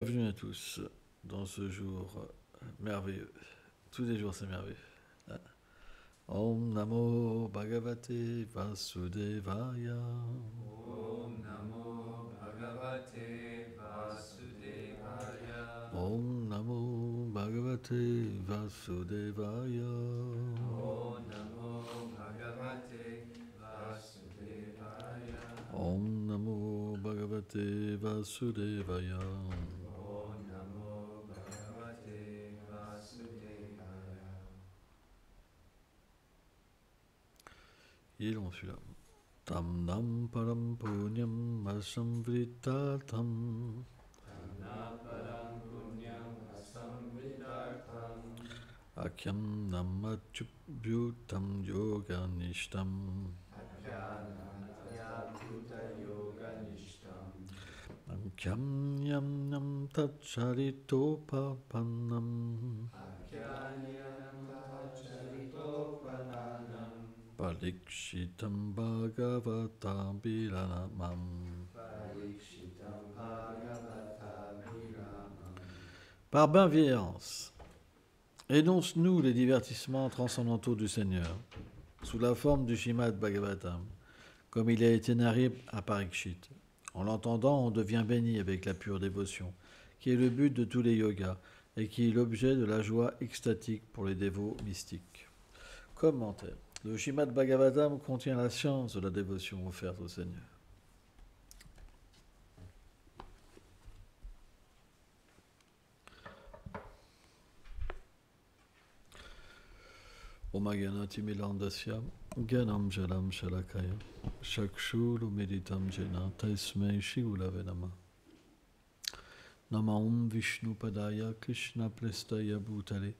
Bienvenue à tous dans ce jour merveilleux. Tous les jours c'est merveilleux. Om Namo Bhagavate Vasudevaya. Om Namo Bhagavate Vasudevaya. Om Namo Bhagavate Vasudevaya. Om Namo Bhagavate Vasudevaya. Om Namo Bhagavate Vasudevaya. Om Namo Bhagavate Vasudevaya. Il est long celui-là. Tam nam param punyam asamvritatam. Naparam punyam asamritartham. Akyam namachubhyutam yoganishtam. Ajnanatyaputa yoga nishtam. Akyam yam nam tacharitopapanam. Ajnanam tacharitopananam. Parikshitam bhagavatam viranamam. Parikshitam bhagavata viramam. Par bienveillance, énonce-nous les divertissements transcendantaux du Seigneur, sous la forme du Shrimad Bhagavatam, comme il a été narré à Parikshit. En l'entendant, on devient béni avec la pure dévotion, qui est le but de tous les yogas et qui est l'objet de la joie extatique pour les dévots mystiques. Commentaire. Le Shrimad Bhagavatam contient la science de la dévotion offerte au Seigneur. Omaganati Milandasya, Ganam Jalam Shalakaya, Shakshuru Meditam Jena, Taismei Shigulave Nama. Namaum Vishnu Padaya, Krishna Prestaya Bhutale,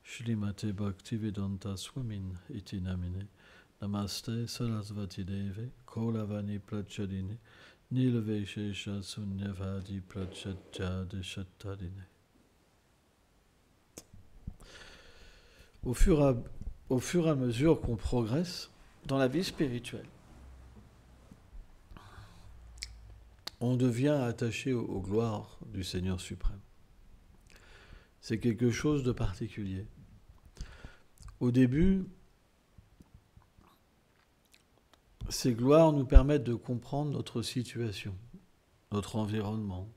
Shrimate Bhaktivedanta Swamin iti namine. Namaste Sarasvati Deve, Kolavani Prachadine, Nilveshesha Sunyavadi Prachadjade Shattadine. Au fur et à mesure qu'on progresse dans la vie spirituelle, on devient attaché aux gloires du Seigneur suprême. C'est quelque chose de particulier. Au début, ces gloires nous permettent de comprendre notre situation, notre environnement,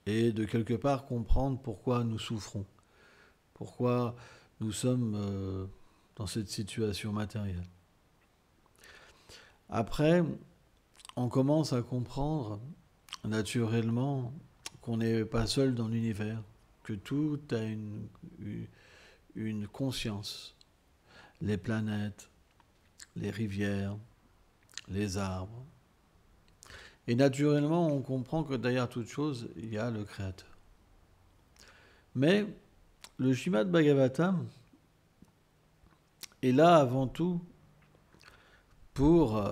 et de quelque part comprendre pourquoi nous souffrons, pourquoi nous sommes dans cette situation matérielle. Après, on commence à comprendre naturellement qu'on n'est pas seul dans l'univers, que tout a une conscience. Les planètes, les rivières, les arbres. Et naturellement, on comprend que derrière toute chose, il y a le Créateur. Mais le Shrimad Bhagavatam est là avant tout pour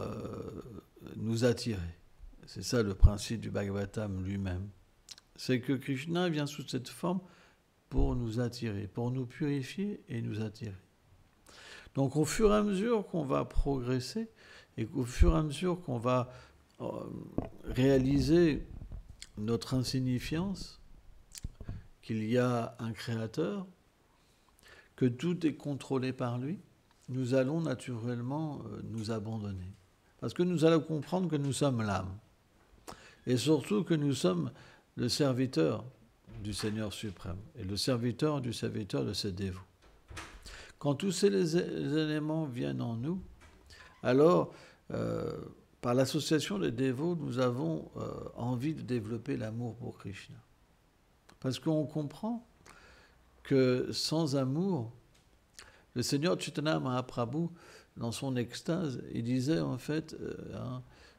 nous attirer. C'est ça le principe du Bhagavatam lui-même. C'est que Krishna vient sous cette forme pour nous attirer, pour nous purifier et nous attirer. Donc au fur et à mesure qu'on va progresser et au fur et à mesure qu'on va réaliser notre insignifiance, qu'il y a un créateur, que tout est contrôlé par lui, nous allons naturellement nous abandonner. Parce que nous allons comprendre que nous sommes l'âme. Et surtout que nous sommes le serviteur du Seigneur suprême et le serviteur du serviteur de ses dévots. Quand tous ces éléments viennent en nous, alors, par l'association des dévots, nous avons envie de développer l'amour pour Krishna. Parce qu'on comprend que sans amour, le Seigneur Chaitanya Mahaprabhu, dans son extase, il disait en fait,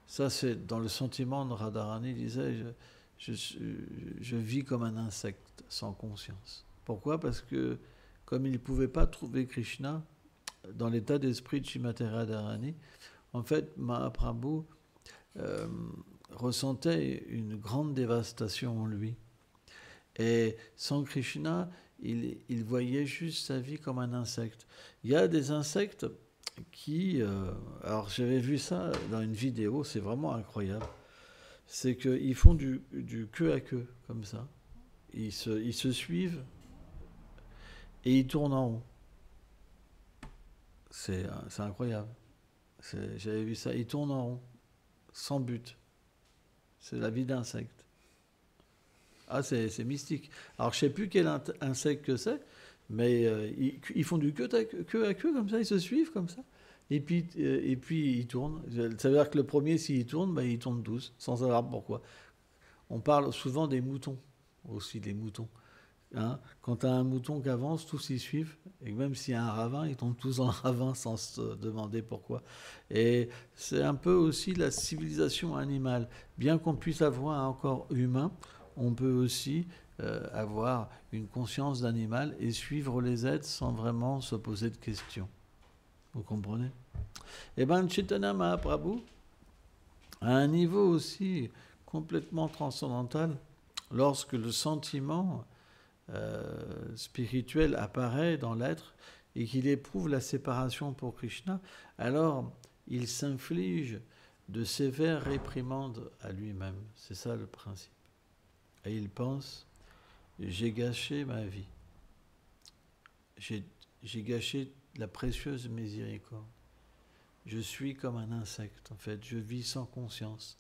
ça c'est dans le sentiment de Radharani, il disait je vis comme un insecte sans conscience. Pourquoi ? Parce que comme il ne pouvait pas trouver Krishna dans l'état d'esprit de Srimati Radharani, en fait Mahaprabhu ressentait une grande dévastation en lui. Et sans Krishna, il voyait juste sa vie comme un insecte. Il y a des insectes qui... alors j'avais vu ça dans une vidéo, c'est vraiment incroyable. c'est qu'ils font du queue à queue, comme ça. Ils se suivent et ils tournent en rond. C'est incroyable. J'avais vu ça. Ils tournent en rond, sans but. C'est la vie d'insecte. Ah, c'est mystique. Alors, je ne sais plus quel insecte que c'est, mais ils font du queue à queue, comme ça. Ils se suivent, comme ça. Et puis ils tournent. Ça veut dire que le premier, s'il tourne, ils tournent tous, sans savoir pourquoi. On parle souvent des moutons, aussi des moutons. Hein, quand tu as un mouton qui avance, tous s'y suivent. Et même s'il y a un ravin, ils tombent tous dans le ravin sans se demander pourquoi. Et c'est un peu aussi la civilisation animale. Bien qu'on puisse avoir un corps humain, on peut aussi avoir une conscience d'animal et suivre les êtres sans vraiment se poser de questions. Vous comprenez? Eh bien, Chaitanya Mahaprabhu, à un niveau aussi complètement transcendantal, lorsque le sentiment spirituel apparaît dans l'être et qu'il éprouve la séparation pour Krishna, alors il s'inflige de sévères réprimandes à lui-même. C'est ça le principe. Et il pense, j'ai gâché ma vie. J'ai gâché la précieuse miséricorde. Je suis comme un insecte, en fait. Je vis sans conscience.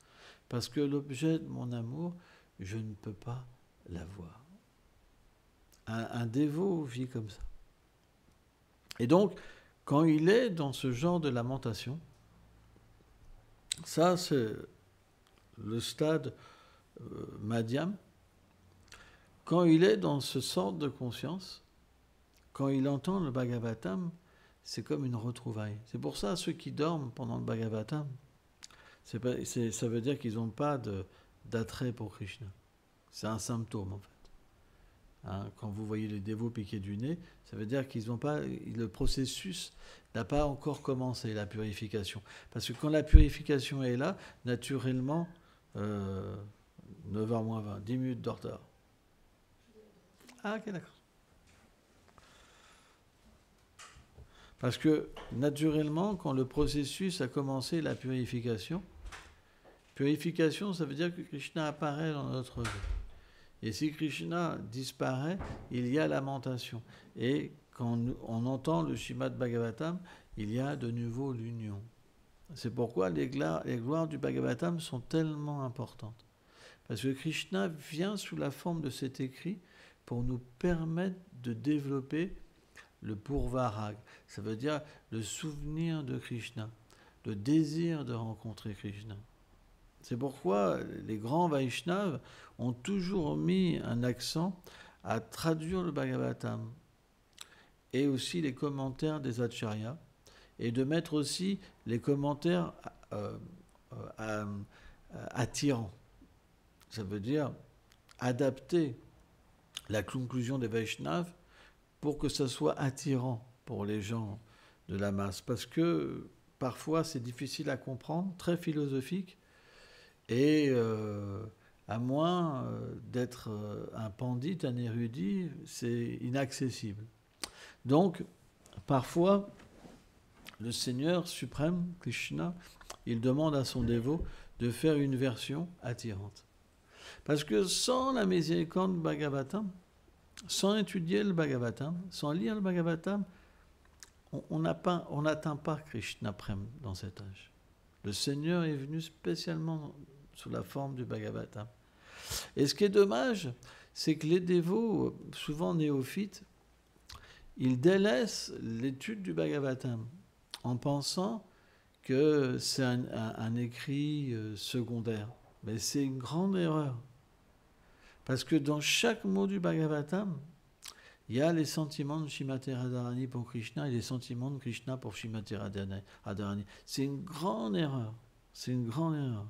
Parce que l'objet de mon amour, je ne peux pas l'avoir. Un dévot vit comme ça. Et donc, quand il est dans ce genre de lamentation, ça c'est le stade madhyam, quand il est dans ce sorte de conscience, quand il entend le Bhagavatam, c'est comme une retrouvaille. C'est pour ça, ceux qui dorment pendant le Bhagavatam, ça veut dire qu'ils n'ont pas d'attrait pour Krishna. C'est un symptôme, en fait. Hein, quand vous voyez les dévots piquer du nez, ça veut dire qu'ils n'ont pas, le processus n'a pas encore commencé, la purification. Parce que quand la purification est là, naturellement, 9h moins 20, 10 minutes de retard. Ah, ok, d'accord. Parce que, naturellement, quand le processus a commencé, la purification, ça veut dire que Krishna apparaît dans notre vie. Et si Krishna disparaît, il y a lamentation. Et quand on entend le Srimad Bhagavatam, il y a de nouveau l'union. C'est pourquoi les gloires du Bhagavatam sont tellement importantes. Parce que Krishna vient sous la forme de cet écrit pour nous permettre de développer le purvarag. Ça veut dire le souvenir de Krishna, le désir de rencontrer Krishna. C'est pourquoi les grands Vaishnavas ont toujours mis un accent à traduire le Bhagavatam et aussi les commentaires des Acharyas et de mettre aussi les commentaires attirants. Ça veut dire adapter la conclusion des Vaishnavas pour que ça soit attirant pour les gens de la masse. Parce que parfois c'est difficile à comprendre, très philosophique, et à moins d'être un pandit, un érudit, c'est inaccessible. Donc, parfois, le Seigneur suprême, Krishna, il demande à son dévot de faire une version attirante. Parce que sans la miséricorde du Bhagavatam, sans étudier le Bhagavatam, sans lire le Bhagavatam, on n'atteint pas Krishna Prem dans cet âge. Le Seigneur est venu spécialement sous la forme du Bhagavatam. Et ce qui est dommage, c'est que les dévots, souvent néophytes, ils délaissent l'étude du Bhagavatam en pensant que c'est un écrit secondaire. Mais c'est une grande erreur. Parce que dans chaque mot du Bhagavatam, il y a les sentiments de Srimati Radharani pour Krishna et les sentiments de Krishna pour Srimati Radharani. C'est une grande erreur. C'est une grande erreur.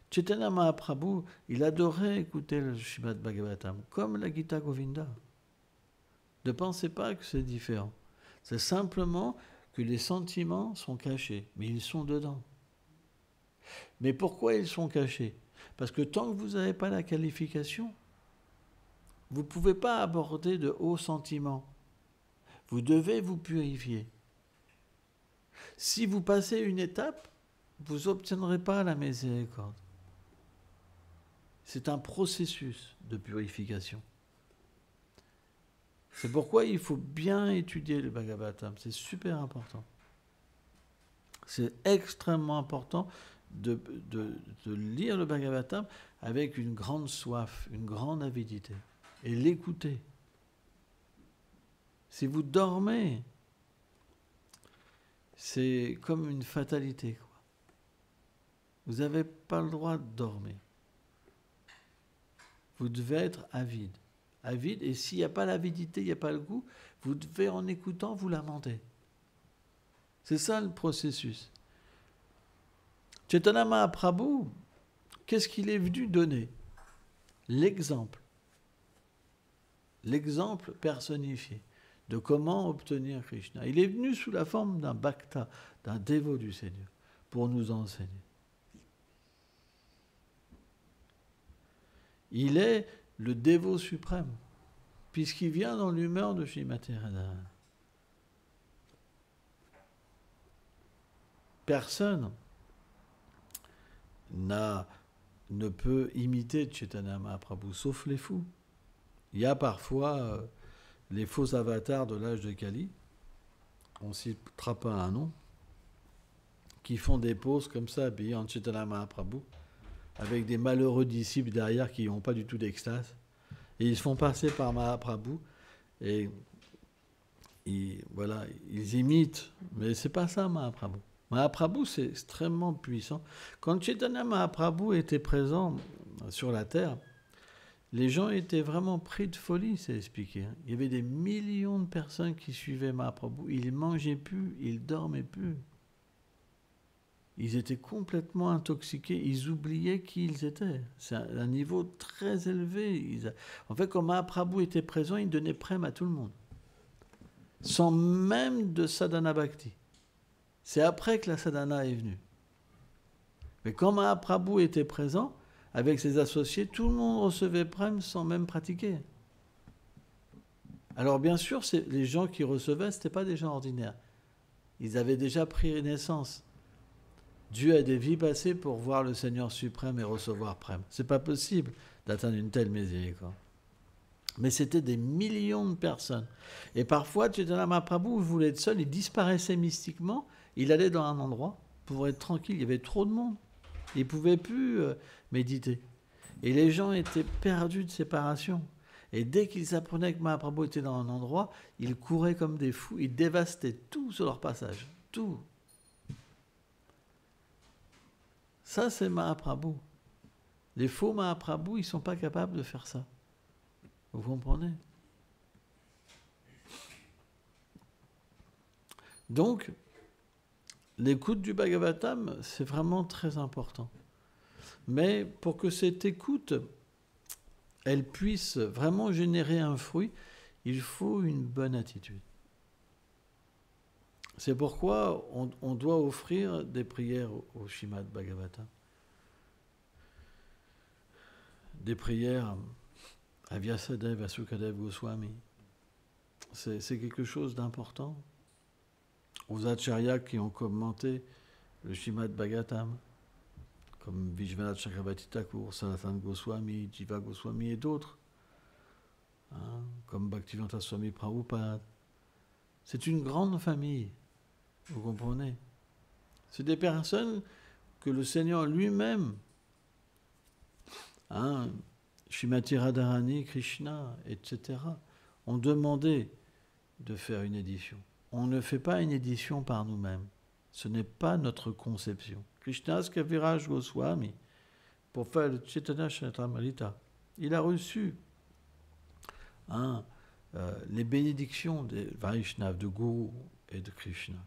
Chaitanya Mahaprabhu, il adorait écouter le Srimad Bhagavatam, comme la Gita Govinda. Ne pensez pas que c'est différent. C'est simplement que les sentiments sont cachés, mais ils sont dedans. Mais pourquoi ils sont cachés? Parce que tant que vous n'avez pas la qualification, vous ne pouvez pas aborder de hauts sentiments. Vous devez vous purifier. Si vous passez une étape, vous n'obtiendrez pas la miséricorde. C'est un processus de purification. C'est pourquoi il faut bien étudier le Bhagavatam. C'est super important. C'est extrêmement important de lire le Bhagavatam avec une grande soif, une grande avidité. Et l'écouter. Si vous dormez, c'est comme une fatalité, quoi. Vous n'avez pas le droit de dormir. Vous devez être avide. Avide, et s'il n'y a pas l'avidité, il n'y a pas le goût, vous devez, en écoutant, vous lamenter. C'est ça le processus. Chaitanya Mahaprabhu, qu'est-ce qu'il est venu donner? L'exemple. L'exemple personnifié de comment obtenir Krishna. Il est venu sous la forme d'un bhakta, d'un dévot du Seigneur, pour nous enseigner. Il est le dévot suprême, puisqu'il vient dans l'humeur de Srimati Radharani. Personne ne peut imiter Chaitanya Mahaprabhu, sauf les fous. Il y a parfois les faux avatars de l'âge de Kali, on ne citera pas un nom, qui font des poses comme ça, habillés en Chaitanya Mahaprabhu, avec des malheureux disciples derrière qui n'ont pas du tout d'extase. Et ils se font passer par Mahaprabhu, et voilà, ils imitent, mais c'est pas ça Mahaprabhu. Mahaprabhu, c'est extrêmement puissant. Quand Chaitanya Mahaprabhu était présent sur la terre, les gens étaient vraiment pris de folie, c'est expliqué. Il y avait des millions de personnes qui suivaient Mahaprabhu. Ils ne mangeaient plus, ils ne dormaient plus. Ils étaient complètement intoxiqués, ils oubliaient qui ils étaient. C'est un niveau très élevé. En fait, quand Mahaprabhu était présent, il donnait prême à tout le monde. Sans même de sadhana bhakti. C'est après que la sadhana est venue. Mais quand Mahaprabhu était présent, avec ses associés, tout le monde recevait prême sans même pratiquer. Alors bien sûr, les gens qui recevaient, ce n'étaient pas des gens ordinaires. Ils avaient déjà pris naissance. Dieu a des vies passées pour voir le Seigneur suprême et recevoir prême. Ce n'est pas possible d'atteindre une telle miséricorde. Mais c'était des millions de personnes. Et parfois, Chaitanya Mahaprabhu voulait être seul, il disparaissait mystiquement, il allait dans un endroit pour être tranquille, il y avait trop de monde. Il ne pouvait plus méditer. Et les gens étaient perdus de séparation. Et dès qu'ils apprenaient que Mahaprabhu était dans un endroit, ils couraient comme des fous, ils dévastaient tout sur leur passage. Tout. Ça, c'est Mahaprabhu. Les faux Mahaprabhu, ils ne sont pas capables de faire ça. Vous comprenez? Donc, l'écoute du Bhagavatam, c'est vraiment très important. Mais pour que cette écoute, elle puisse vraiment générer un fruit, il faut une bonne attitude. C'est pourquoi on doit offrir des prières au Srimad Bhagavatam. Des prières à Vyasadeva, à Sukadeva Goswami. C'est quelque chose d'important. Aux acharyas qui ont commenté le Srimad Bhagavatam, comme Vishwanath Chakravarti Thakur, Sanatana Goswami, Jiva Goswami et d'autres, comme Bhaktivedanta Swami Prabhupada. C'est une grande famille, vous comprenez? C'est des personnes que le Seigneur lui-même, Srimati Radharani, Krishna, etc., ont demandé de faire une édition. On ne fait pas une édition par nous-mêmes. Ce n'est pas notre conception. Krishnas Kaviraj Goswami, pour faire le Chaitanya Charitamrita, il a reçu les bénédictions des Vaishnavas, de Guru et de Krishna.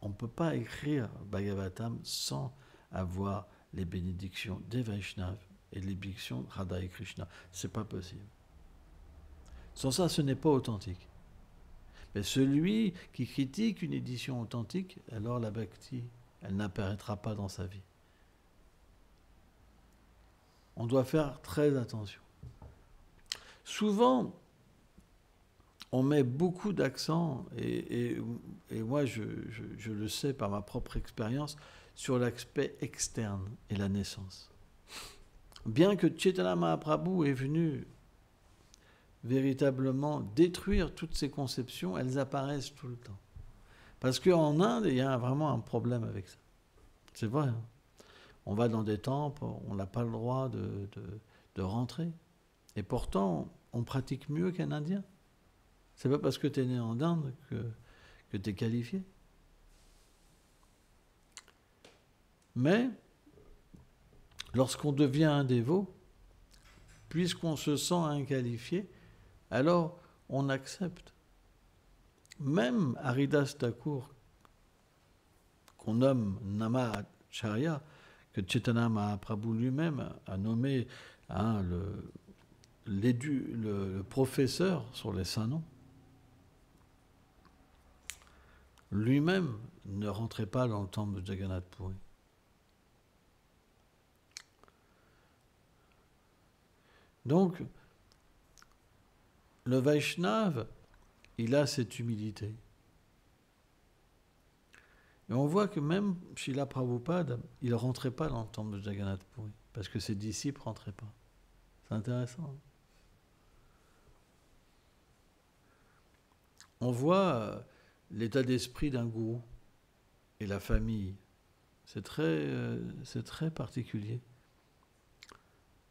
On ne peut pas écrire Bhagavatam sans avoir les bénédictions des Vaishnavas et les bénédictions de Radha et Krishna. Ce n'est pas possible. Sans ça, ce n'est pas authentique. Mais celui qui critique une édition authentique, alors la bhakti, elle n'apparaîtra pas dans sa vie. On doit faire très attention. Souvent, on met beaucoup d'accent, et moi je le sais par ma propre expérience, sur l'aspect externe et la naissance. bien que Chaitanya Mahaprabhu est venu véritablement détruire toutes ces conceptions, elles apparaissent tout le temps. Parce qu'en Inde, il y a vraiment un problème avec ça. C'est vrai. Hein. On va dans des temples, on n'a pas le droit de rentrer. Et pourtant, on pratique mieux qu'un Indien. C'est pas parce que tu es né en Inde que tu es qualifié. Mais, lorsqu'on devient un dévot, puisqu'on se sent inqualifié, alors on accepte. Même Haridas Thakur, qu'on nomme Namacharya, que Chaitanya Mahaprabhu lui-même a nommé hein, le professeur sur les saints noms, lui-même ne rentrait pas dans le temple de Jagannath Puri. Donc, le Vaishnava, il a cette humilité. Et on voit que même Srila Prabhupada, il ne rentrait pas dans le temple de Jagannath Puri, parce que ses disciples ne rentraient pas. C'est intéressant. On voit l'état d'esprit d'un gourou et la famille. C'est très particulier.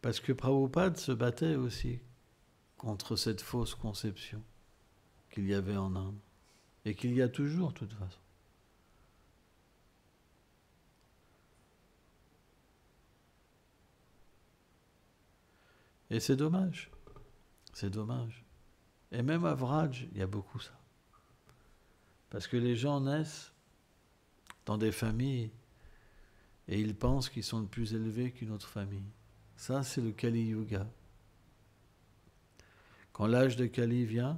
Parce que Prabhupada se battait aussi contre cette fausse conception qu'il y avait en Inde. Et qu'il y a toujours, de toute façon. Et c'est dommage. C'est dommage. Et même à Vraj, il y a beaucoup ça. Parce que les gens naissent dans des familles et ils pensent qu'ils sont le plus élevés qu'une autre famille. Ça, c'est le Kali Yuga. Quand l'âge de Kali vient,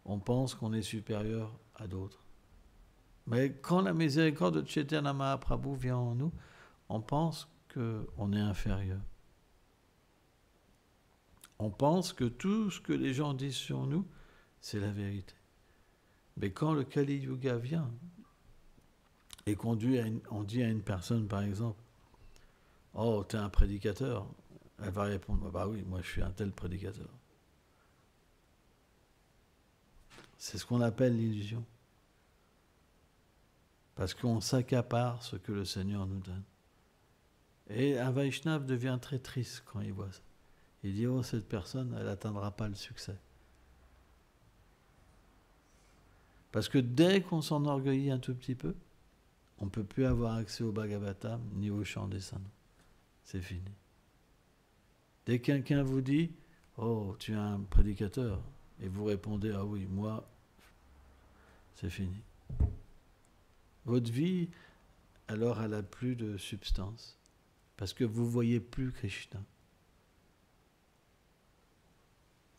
on pense qu'on est supérieur à d'autres. Mais quand la miséricorde de Chaitanya Mahaprabhu vient en nous, on pense qu'on est inférieur. On pense que tout ce que les gens disent sur nous, c'est la vérité. Mais quand le Kali Yuga vient, et qu'on dit à une personne, par exemple, « Oh, t'es un prédicateur », elle va répondre, « Bah oui, moi je suis un tel prédicateur ». C'est ce qu'on appelle l'illusion. Parce qu'on s'accapare ce que le Seigneur nous donne. Et un Vaishnava devient très triste quand il voit ça. Il dit, oh, cette personne, elle n'atteindra pas le succès. Parce que dès qu'on s'enorgueillit un tout petit peu, on ne peut plus avoir accès au Bhagavatam ni au chant des saints. C'est fini. Dès que quelqu'un vous dit, oh, tu es un prédicateur, et vous répondez, ah oui, moi, c'est fini. Votre vie, alors, elle n'a plus de substance. Parce que vous ne voyez plus Krishna.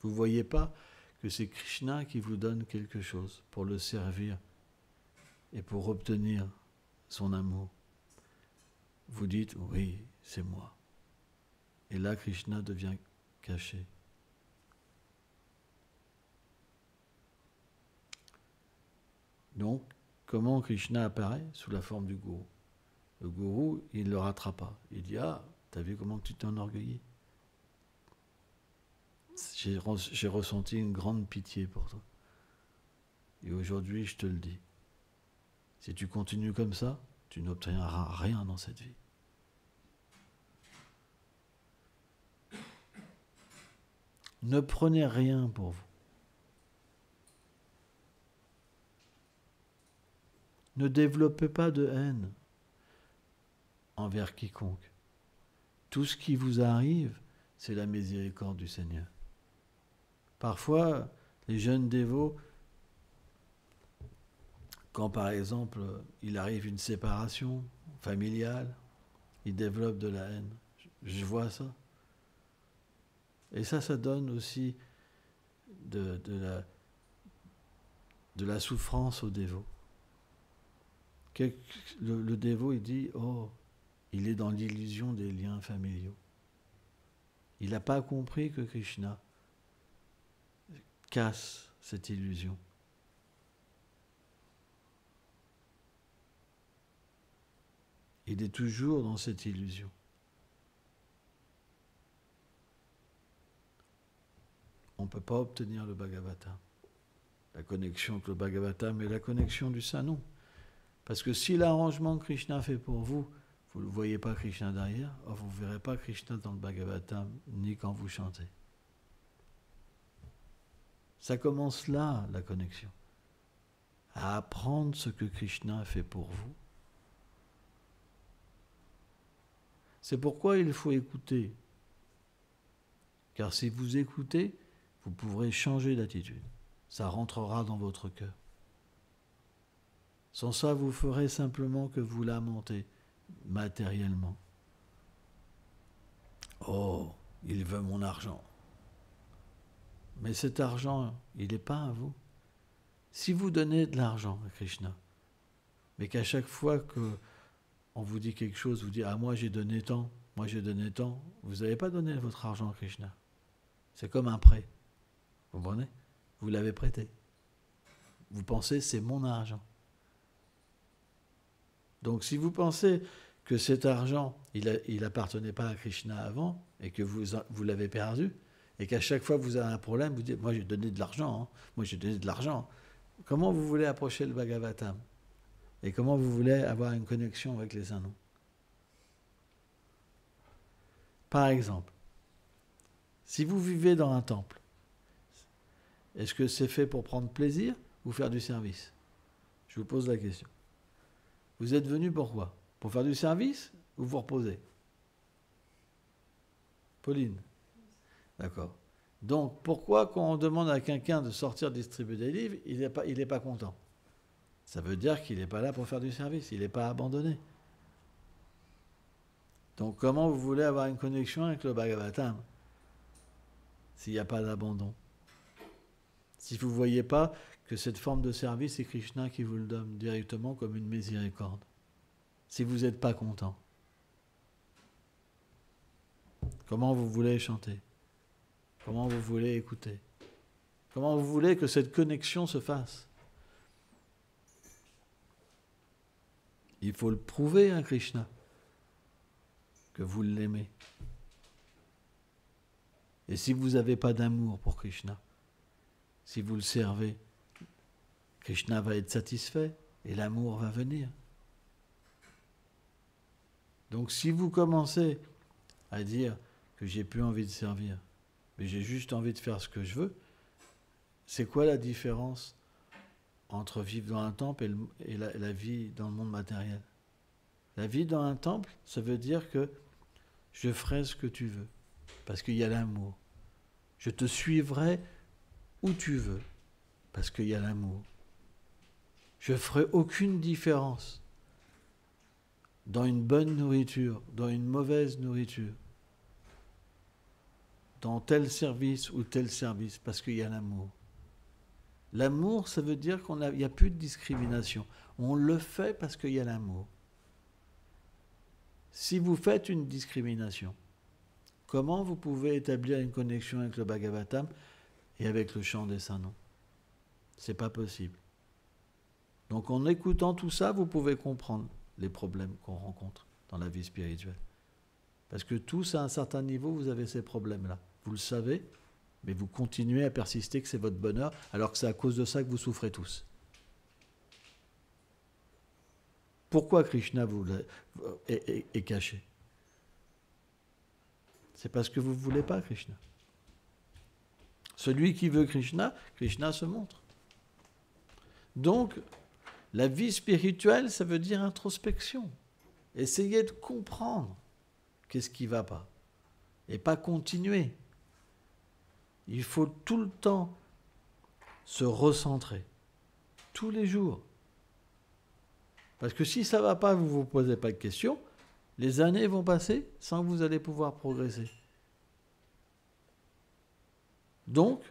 Vous ne voyez pas que c'est Krishna qui vous donne quelque chose pour le servir et pour obtenir son amour. Vous dites, oui, c'est moi. Et là, Krishna devient caché. Donc, comment Krishna apparaît? Sous la forme du gourou. Le gourou, il ne le rattrapa. Il dit, ah, t'as vu comment tu t'es enorgueilli? J'ai ressenti une grande pitié pour toi. Et aujourd'hui, je te le dis. Si tu continues comme ça, tu n'obtiendras rien dans cette vie. Ne prenez rien pour vous. Ne développez pas de haine envers quiconque. Tout ce qui vous arrive, c'est la miséricorde du Seigneur. Parfois, les jeunes dévots, quand par exemple il arrive une séparation familiale, ils développent de la haine. Je vois ça. Et ça donne aussi de la souffrance au dévot. Le dévot, il dit, oh, il est dans l'illusion des liens familiaux. Il n'a pas compris que Krishna casse cette illusion. Il est toujours dans cette illusion. on ne peut pas obtenir le Bhagavatam. La connexion avec le Bhagavatam et la connexion du Saint-Nom. Parce que si l'arrangement que Krishna fait pour vous, vous ne voyez pas Krishna derrière, vous ne verrez pas Krishna dans le Bhagavatam, ni quand vous chantez. Ça commence là, la connexion. À apprendre ce que Krishna a fait pour vous. C'est pourquoi il faut écouter. Car si vous écoutez, vous pourrez changer d'attitude. Ça rentrera dans votre cœur. Sans ça, vous ferez simplement que vous lamenter matériellement. Oh, il veut mon argent. Mais cet argent, il n'est pas à vous. Si vous donnez de l'argent à Krishna, mais qu'à chaque fois qu'on vous dit quelque chose, vous dites « Ah, moi j'ai donné tant, moi j'ai donné tant », vous n'avez pas donné votre argent à Krishna. C'est comme un prêt. Vous comprenez ? Vous l'avez prêté. Vous pensez « c'est mon argent ». Donc si vous pensez que cet argent, il appartenait pas à Krishna avant, et que vous l'avez perdu, et qu'à chaque fois que vous avez un problème, vous dites « moi j'ai donné de l'argent, moi j'ai donné de l'argent ». Comment vous voulez approcher le Bhagavatam? Et comment vous voulez avoir une connexion avec les Saints-Noms? Par exemple, si vous vivez dans un temple, est-ce que c'est fait pour prendre plaisir ou faire du service? Je vous pose la question. Vous êtes venu pourquoi? Pour faire du service ou vous reposer? Pauline? D'accord. Donc, pourquoi quand on demande à quelqu'un de sortir distribuer des livres, il n'est pas content? Ça veut dire qu'il n'est pas là pour faire du service, il n'est pas abandonné. Donc, comment vous voulez avoir une connexion avec le Bhagavatam s'il n'y a pas d'abandon? Si vous ne voyez pas que cette forme de service, c'est Krishna qui vous le donne directement comme une miséricorde. Si vous n'êtes pas content, comment vous voulez chanter? Comment vous voulez écouter? Comment vous voulez que cette connexion se fasse? Il faut le prouver à Krishna que vous l'aimez. Et si vous n'avez pas d'amour pour Krishna, si vous le servez, Krishna va être satisfait et l'amour va venir. Donc si vous commencez à dire que j'ai plus envie de servir, mais j'ai juste envie de faire ce que je veux, c'est quoi la différence entre vivre dans un temple et la vie dans le monde matériel? La vie dans un temple, ça veut dire que je ferai ce que tu veux, parce qu'il y a l'amour. Je te suivrai où tu veux, parce qu'il y a l'amour. Je ne ferai aucune différence dans une bonne nourriture, dans une mauvaise nourriture, dans tel service ou tel service, parce qu'il y a l'amour. L'amour, ça veut dire qu'il n'y a plus de discrimination. On le fait parce qu'il y a l'amour. Si vous faites une discrimination, comment vous pouvez établir une connexion avec le Bhagavatam et avec le chant des Saints-Noms? C'est pas possible. Donc en écoutant tout ça, vous pouvez comprendre les problèmes qu'on rencontre dans la vie spirituelle. Parce que tous, à un certain niveau, vous avez ces problèmes-là. Vous le savez, mais vous continuez à persister que c'est votre bonheur, alors que c'est à cause de ça que vous souffrez tous. Pourquoi Krishna est caché? C'est parce que vous ne voulez pas Krishna. Celui qui veut Krishna, Krishna se montre. Donc, la vie spirituelle, ça veut dire introspection. Essayez de comprendre qu'est-ce qui ne va pas. Et pas continuer. Il faut tout le temps se recentrer. Tous les jours. Parce que si ça ne va pas, vous ne vous posez pas de questions, les années vont passer sans que vous allez pouvoir progresser. Donc,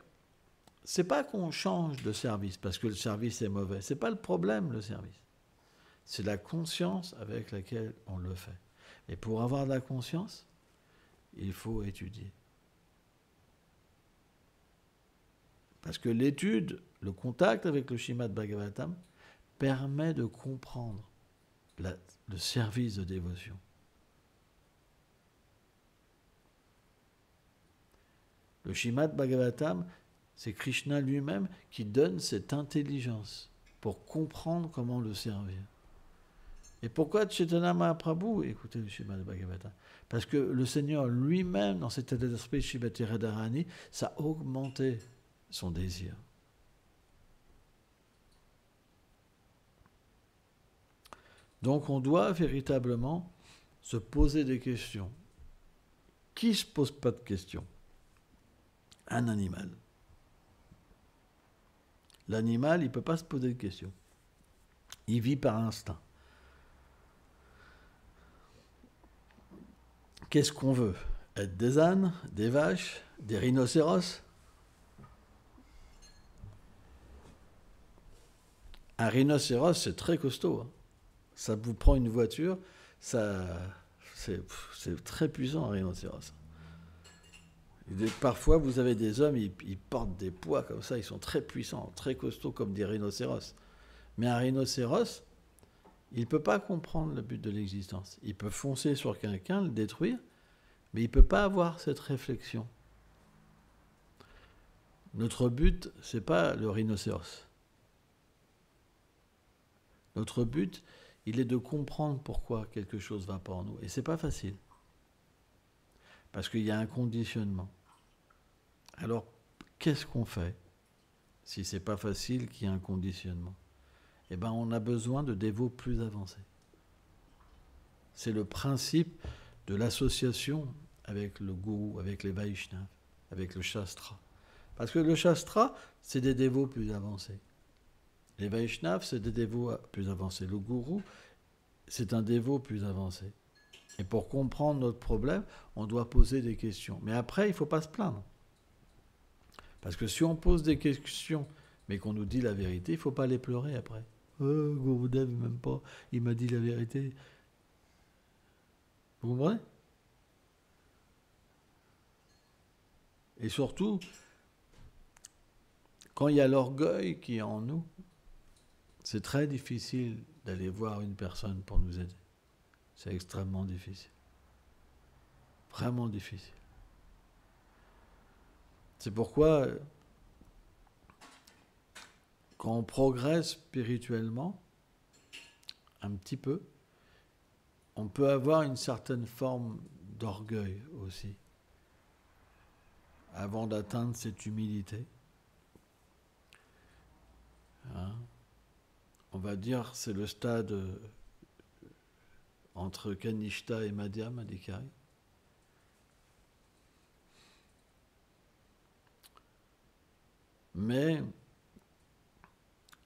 ce n'est pas qu'on change de service parce que le service est mauvais. Ce n'est pas le problème, le service. C'est la conscience avec laquelle on le fait. Et pour avoir de la conscience, il faut étudier. Parce que l'étude, le contact avec le Śrīmad Bhagavatam permet de comprendre le service de dévotion. Le Srimad Bhagavatam, c'est Krishna lui-même qui donne cette intelligence pour comprendre comment le servir. Et pourquoi Chaitanya Mahaprabhu écoutez le Srimad Bhagavatam? Parce que le Seigneur lui-même, dans cet état d'esprit Srimati Radharani, ça a augmenté son désir. Donc on doit véritablement se poser des questions. Qui ne se pose pas de questions? Un animal. L'animal, il ne peut pas se poser de questions. Il vit par instinct. Qu'est-ce qu'on veut? Être des ânes, des vaches, des rhinocéros? Un rhinocéros, c'est très costaud. Hein. Ça vous prend une voiture, c'est très puissant un rhinocéros. Parfois, vous avez des hommes, ils portent des poids comme ça, ils sont très puissants, très costauds comme des rhinocéros. Mais un rhinocéros, il ne peut pas comprendre le but de l'existence. Il peut foncer sur quelqu'un, le détruire, mais il ne peut pas avoir cette réflexion. Notre but, ce n'est pas le rhinocéros. Notre but, il est de comprendre pourquoi quelque chose ne va pas en nous. Et ce n'est pas facile. Parce qu'il y a un conditionnement. Alors, qu'est-ce qu'on fait si ce n'est pas facile qu'il y ait un conditionnement? Eh bien, on a besoin de dévots plus avancés. C'est le principe de l'association avec le gourou, avec les Vaishnavas, avec le Shastra. Parce que le Shastra, c'est des dévots plus avancés. Les Vaishnavas, c'est des dévots plus avancés. Le gourou, c'est un dévot plus avancé. Et pour comprendre notre problème, on doit poser des questions. Mais après, il ne faut pas se plaindre. Parce que si on pose des questions, mais qu'on nous dit la vérité, il ne faut pas les pleurer après. Gurudev, même pas, il m'a dit la vérité. Vous comprenez? Et surtout, quand il y a l'orgueil qui est en nous, c'est très difficile d'aller voir une personne pour nous aider. C'est extrêmement difficile. Vraiment difficile. C'est pourquoi, quand on progresse spirituellement, un petit peu, on peut avoir une certaine forme d'orgueil aussi, avant d'atteindre cette humilité. Hein? On va dire c'est le stade entre Kanishta et Madhyam Adhikari. Mais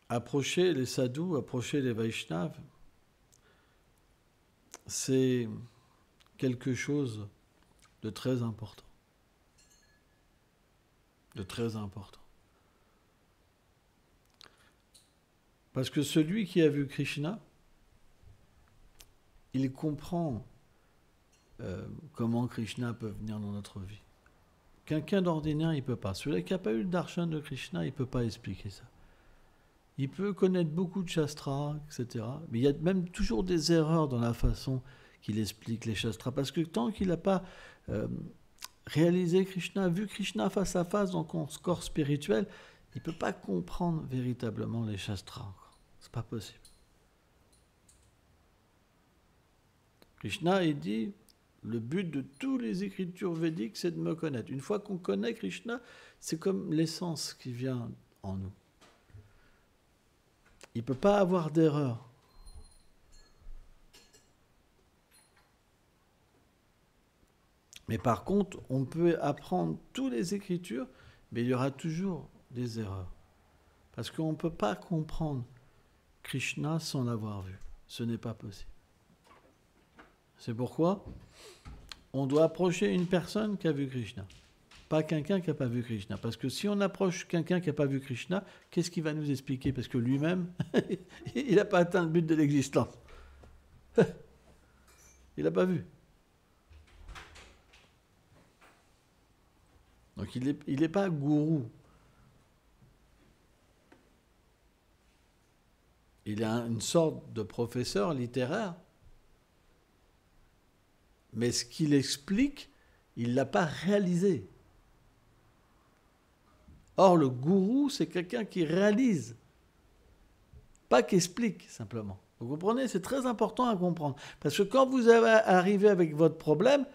approcher les sadhus, approcher les Vaishnavas, c'est quelque chose de très important. De très important. Parce que celui qui a vu Krishna, il comprend comment Krishna peut venir dans notre vie. Quelqu'un d'ordinaire, il ne peut pas. Celui qui n'a pas eu le darshan de Krishna, il ne peut pas expliquer ça. Il peut connaître beaucoup de shastras, etc. Mais il y a même toujours des erreurs dans la façon qu'il explique les shastras. Parce que tant qu'il n'a pas réalisé Krishna, vu Krishna face à face dans son corps spirituel, il ne peut pas comprendre véritablement les shastras. Ce n'est pas possible. Krishna, il dit, le but de toutes les écritures védiques, c'est de me connaître. Une fois qu'on connaît Krishna, c'est comme l'essence qui vient en nous. Il ne peut pas avoir d'erreur. Mais par contre, on peut apprendre toutes les écritures, mais il y aura toujours des erreurs. Parce qu'on ne peut pas comprendre Krishna sans l'avoir vu. Ce n'est pas possible. C'est pourquoi on doit approcher une personne qui a vu Krishna, pas quelqu'un qui n'a pas vu Krishna. Parce que si on approche quelqu'un qui n'a pas vu Krishna, qu'est-ce qu'il va nous expliquer? Parce que lui-même, il n'a pas atteint le but de l'existence. Il n'a pas vu. Donc il n'est pas gourou. Il est une sorte de professeur littéraire. Mais ce qu'il explique, il ne l'a pas réalisé. Or, le gourou, c'est quelqu'un qui réalise, pas qui explique simplement. Vous comprenez? C'est très important à comprendre. Parce que quand vous arrivez avec votre problème,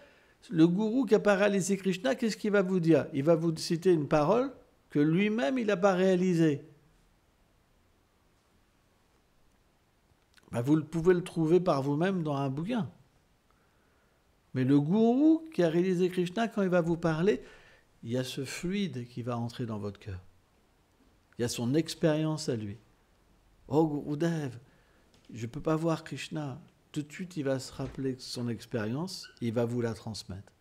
le gourou qui n'a pas réalisé Krishna, qu'est-ce qu'il va vous dire? Il va vous citer une parole que lui-même, il n'a pas réalisée. Ben, vous pouvez le trouver par vous-même dans un bouquin. Mais le gourou qui a réalisé Krishna, quand il va vous parler, il y a ce fluide qui va entrer dans votre cœur. Il y a son expérience à lui. Oh Gurudev, je ne peux pas voir Krishna. Tout de suite, il va se rappeler son expérience, il va vous la transmettre.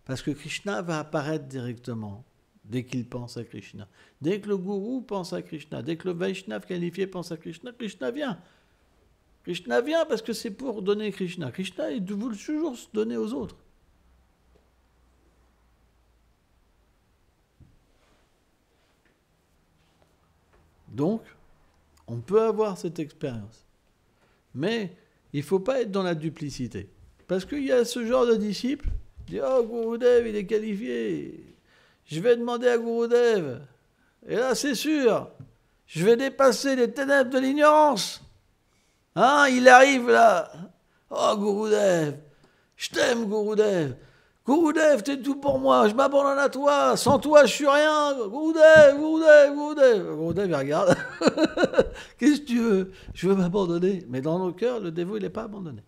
Parce que Krishna va apparaître directement dès qu'il pense à Krishna. Dès que le gourou pense à Krishna, dès que le Vaishnav qualifié pense à Krishna, Krishna vient. Krishna vient parce que c'est pour donner Krishna. Krishna, il veut toujours se donner aux autres. Donc, on peut avoir cette expérience. Mais il ne faut pas être dans la duplicité. Parce qu'il y a ce genre de disciple qui dit « Oh, Gurudev, il est qualifié. Je vais demander à Gurudev. Et là, c'est sûr, je vais dépasser les ténèbres de l'ignorance. Hein, il arrive là. Oh, Gurudev, je t'aime, Gurudev. Gurudev, t'es tout pour moi, je m'abandonne à toi, sans toi je suis rien, Gurudev, Gurudev, Gurudev. Gurudev, il regarde, qu'est-ce que tu veux? Je veux m'abandonner. Mais dans nos cœurs, le dévot, il n'est pas abandonné.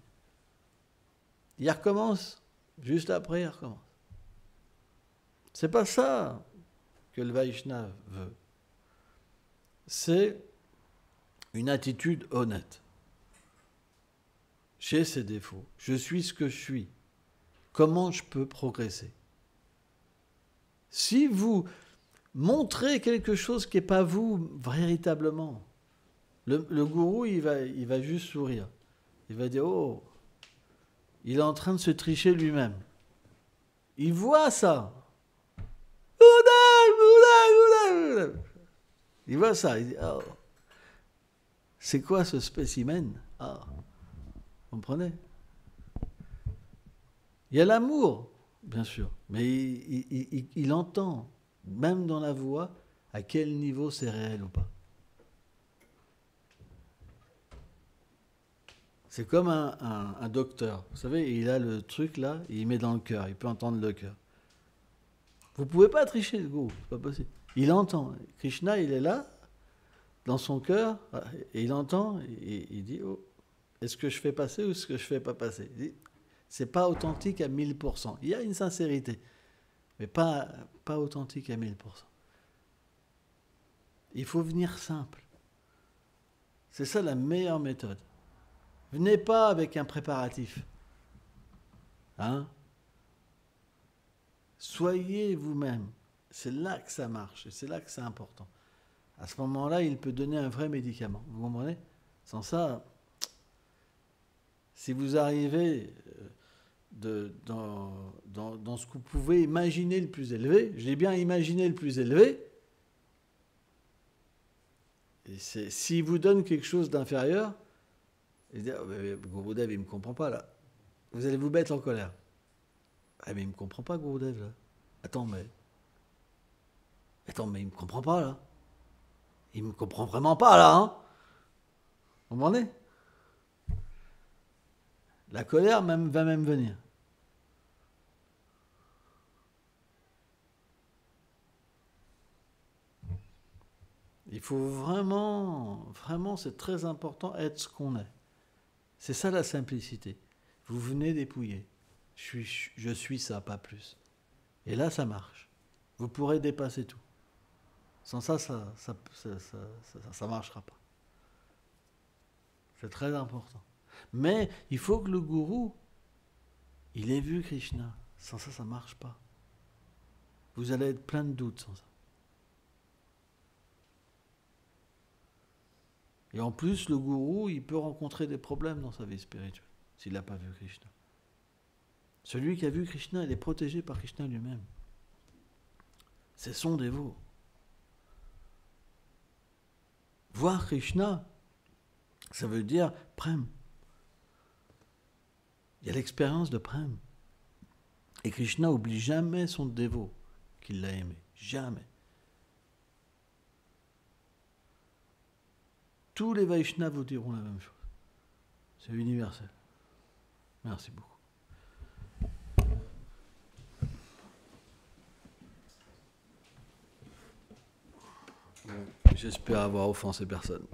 Il recommence, juste après, il recommence. C'est pas ça que le Vaishnava veut. C'est une attitude honnête. J'ai ses défauts, je suis ce que je suis. Comment je peux progresser? Si vous montrez quelque chose qui n'est pas vous véritablement, le gourou, il va juste sourire. Il va dire, oh, il est en train de se tricher lui-même. Il voit ça. Il voit ça. Il dit, oh, c'est quoi ce spécimen? Ah, vous comprenez? Il y a l'amour, bien sûr, mais il entend, même dans la voix, à quel niveau c'est réel ou pas. C'est comme un docteur, vous savez, il a le truc là, il met dans le cœur, il peut entendre le cœur. Vous ne pouvez pas tricher le gourou, c'est pas possible. Il entend, Krishna il est là, dans son cœur, et il entend, et il dit, oh, est-ce que je fais passer ou est-ce que je ne fais pas passer? Il dit, c'est pas authentique à 1000%. Il y a une sincérité, mais pas authentique à 1000%. Il faut venir simple. C'est ça la meilleure méthode. Venez pas avec un préparatif. Hein? Soyez vous-même. C'est là que ça marche, et c'est là que c'est important. À ce moment-là, il peut donner un vrai médicament. Vous comprenez? Sans ça, si vous arrivez dans ce que vous pouvez imaginer le plus élevé, je dis bien imaginer le plus élevé, et s'il vous donne quelque chose d'inférieur, il dit, oh, Gurudev, il ne me comprend pas là. Vous allez vous mettre en colère. Ah, mais il ne me comprend pas, Gurudev, là. Attends, mais il ne me comprend pas là. Il ne me comprend vraiment pas là, hein. Vous comprenez? La colère va même venir. Il faut vraiment, c'est très important, être ce qu'on est. C'est ça la simplicité. Vous venez dépouiller. Je suis ça, pas plus. Et là, ça marche. Vous pourrez dépasser tout. Sans ça, ça marchera pas. C'est très important. Mais il faut que le gourou, il ait vu Krishna. Sans ça, ça marche pas. Vous allez être plein de doutes sans ça. Et en plus, le gourou, il peut rencontrer des problèmes dans sa vie spirituelle, s'il n'a pas vu Krishna. Celui qui a vu Krishna, il est protégé par Krishna lui-même. C'est son dévot. Voir Krishna, ça veut dire prem. Il y a l'expérience de prem. Et Krishna n'oublie jamais son dévot qu'il l'a aimé. Jamais. Tous les Vaishnavas vous diront la même chose. C'est universel. Merci beaucoup. J'espère avoir offensé personne.